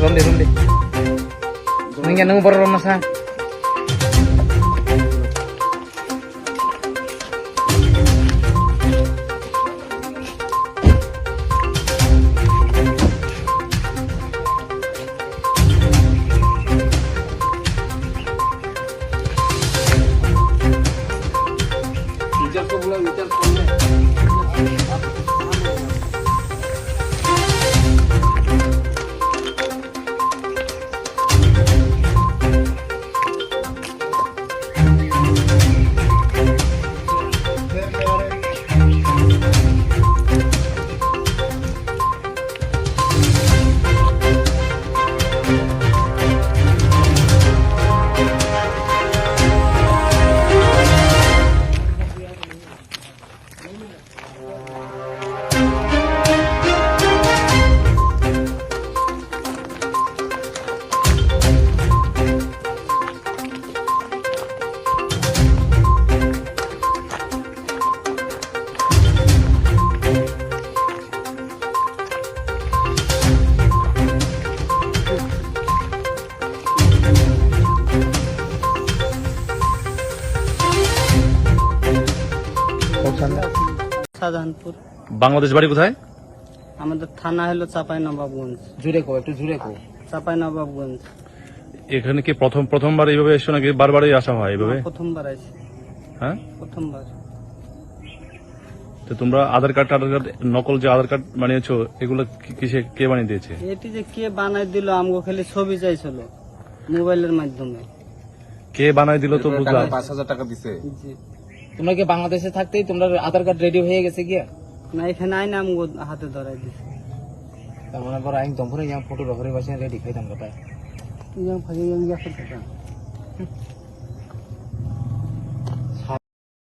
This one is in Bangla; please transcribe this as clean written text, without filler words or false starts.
ronde. Ningyan nung baru masa. Shahjahanpur. Bangladesh বাড়ি কোথায়? আমাদের থানা হলো চাঁপাইনবাবগঞ্জ। জুড়ে কো, একটু জুড়ে কো। চাঁপাইনবাবগঞ্জ। এখানে কি প্রথমবার এইভাবে এসছো নাকি বারবারই আসা হয় এইভাবে? প্রথমবার আইছি। হ্যাঁ, প্রথমবার। তো তোমরা আধার কার্ড নকল যে আধার কার্ড বানিয়েছো এগুলো কিসে কে বানিয়ে দিয়েছে? এটি যে কে বানাই দিল, আমগো খালি ছবি চাইছিল মোবাইলের মাধ্যমে। কে বানাই দিল তো বুঝলাম। 5,000 টাকা দিছে। জি। তোমরা কি বাংলাদেশে থাকতেই তোমরা আধার কার্ড রেডি হয়ে গেছে গিয়া? না, এখানে আইনে আমগো হাতে ধরাই দিছে। তার মানে পর আইন দমপুরে ফটোগ্রাফারের বাসায় রেডি খাইতাম কথা। ইয়াং ফাঁকি ইয়াং